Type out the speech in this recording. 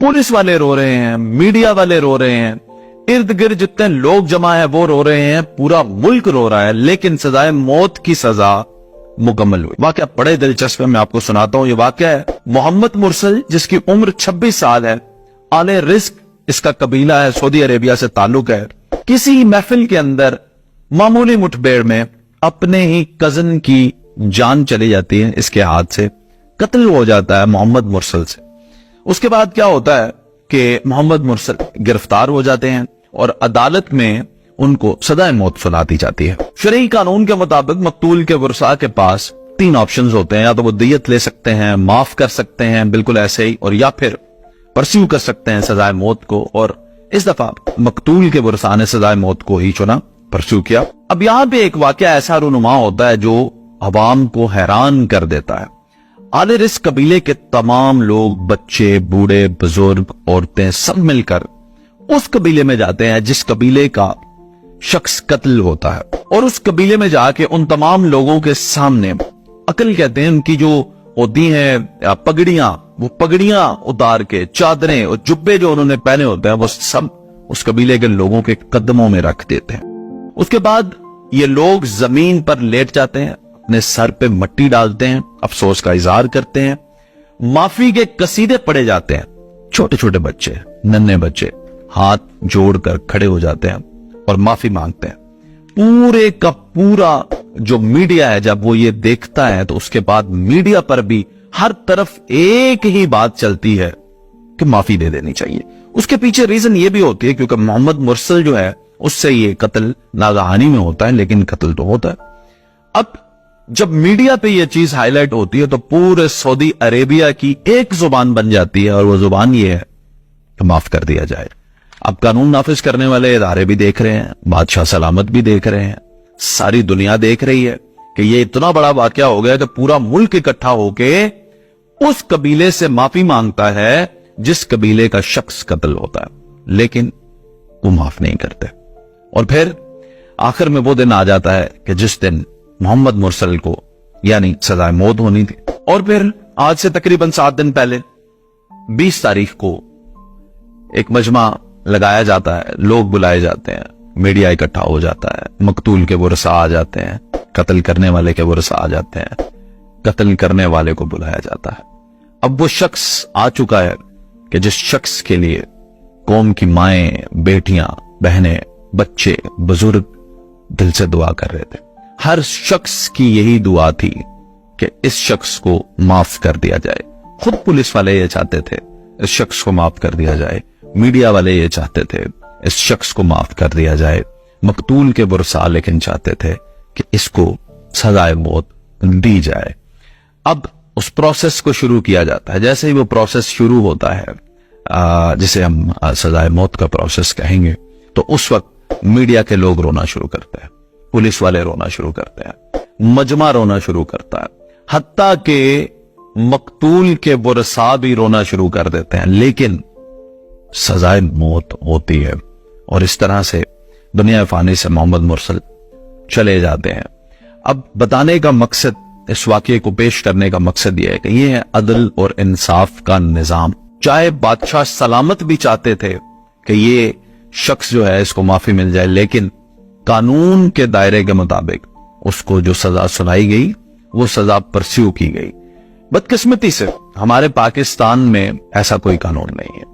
Police वाले रो रहे हैं, मीडिया वाले रो रहे हैं, इर्द गिर्द जितने लोग जमा है वो रो रहे हैं, पूरा मुल्क रो रहा है, लेकिन सजाए मौत की सजा मुकम्मल हुई। वाकया बड़े दिलचस्प है, मैं आपको सुनाता हूं। ये वाकया है मोहम्मद मुरसल, जिसकी उम्र 26 साल है, आले रिस्क इसका कबीला है, सऊदी अरेबिया से ताल्लुक है। किसी महफिल के अंदर मामूली मुठभेड़ में अपने ही कजन की जान चली जाती है, इसके हाथ से कत्ल हो जाता है मोहम्मद मुरसल से। उसके बाद क्या होता है कि मोहम्मद मुरसल गिरफ्तार हो जाते हैं और अदालत में उनको सजाए मौत सुना दी जाती है। शरई कानून के मुताबिक मकतूल के वरसा के पास 3 ऑप्शंस होते हैं, या तो वो दियत ले सकते हैं, माफ कर सकते हैं बिल्कुल ऐसे ही, और या फिर परस्यू कर सकते हैं सजाए मौत को। और इस दफा मकतूल के वरसा ने सजाए मौत को ही चुना, परस्यू किया। अब यहां पे एक वाकया ऐसा रूनुमा होता है जो अवाम को हैरान कर देता है। आले रिस्क कबीले के तमाम लोग, बच्चे, बूढ़े, बुजुर्ग, औरतें, सब मिलकर उस कबीले में जाते हैं जिस कबीले का शख्स कत्ल होता है, और उस कबीले में जाके उन तमाम लोगों के सामने अकल कहते हैं उनकी जो होती हैं पगड़ियां, वो पगड़ियां उतार के, चादरें और जुब्बे जो उन्होंने पहने होते हैं, वो सब उस कबीले के लोगों के कदमों में रख देते हैं। उसके बाद ये लोग जमीन पर लेट जाते हैं, अपने सर पे मट्टी डालते हैं, अफसोस का इजहार करते हैं, माफी के कसीदे पढ़े जाते हैं। छोटे छोटे बच्चे, नन्हे बच्चे हाथ जोड़कर खड़े हो जाते हैं और माफी मांगते हैं। पूरे का पूरा जो मीडिया है, जब वो ये देखता है तो उसके बाद मीडिया पर भी हर तरफ एक ही बात चलती है कि माफी दे देनी चाहिए। उसके पीछे रीजन ये भी होती है क्योंकि मोहम्मद मुरसल जो है उससे ये कत्ल नागहानी में होता है, लेकिन कत्ल तो होता है। अब जब मीडिया पे ये चीज हाईलाइट होती है तो पूरे सऊदी अरेबिया की एक जुबान बन जाती है, और वो जुबान ये है कि माफ कर दिया जाए। अब कानून नाफिज करने वाले इदारे भी देख रहे हैं, बादशाह सलामत भी देख रहे हैं, सारी दुनिया देख रही है कि ये इतना बड़ा वाकया हो गया कि पूरा मुल्क इकट्ठा होके उस कबीले से माफी मांगता है जिस कबीले का शख्स कत्ल होता है, लेकिन वो माफ नहीं करते। और फिर आखिर में वो दिन आ जाता है कि जिस दिन मोहम्मद मुरसल को यानी सजाए मौत होनी थी। और फिर आज से तकरीबन 7 दिन पहले 20 तारीख को एक मजमा लगाया जाता है, लोग बुलाए जाते हैं, मीडिया इकट्ठा हो जाता है, मकतूल के वरसा आ जाते हैं, कत्ल करने वाले के वरसा आ जाते हैं, कत्ल करने वाले को बुलाया जाता है। अब वो शख्स आ चुका है कि जिस शख्स के लिए कौम की माएं, बेटियां, बहनें, बच्चे, बुजुर्ग दिल से दुआ कर रहे थे। हर शख्स की यही दुआ थी कि इस शख्स को माफ कर दिया जाए। खुद पुलिस वाले ये चाहते थे इस शख्स को माफ कर दिया जाए, मीडिया वाले ये चाहते थे इस शख्स को माफ कर दिया जाए, मकतूल के वरसा लेकिन चाहते थे कि इसको सजाए मौत दी जाए। अब उस प्रोसेस को शुरू किया जाता है। जैसे ही वो प्रोसेस शुरू होता है, जिसे हम सजाए मौत का प्रोसेस कहेंगे, तो उस वक्त मीडिया के लोग रोना शुरू करते हैं, पुलिस वाले रोना शुरू करते हैं, मजमा रोना शुरू करता है, हत्ता के मकतूल के वरसा भी रोना शुरू कर देते हैं, लेकिन सजाए मौत होती है। और इस तरह से दुनिया फानी से मोहम्मद मुरसल चले जाते हैं। अब बताने का मकसद, इस वाकये को पेश करने का मकसद यह है कि यह है अदल और इंसाफ का निजाम। चाहे बादशाह सलामत भी चाहते थे कि ये शख्स जो है इसको माफी मिल जाए, लेकिन कानून के दायरे के मुताबिक उसको जो सजा सुनाई गई वो सजा परस्यू की गई। बदकिस्मती से हमारे पाकिस्तान में ऐसा कोई कानून नहीं है।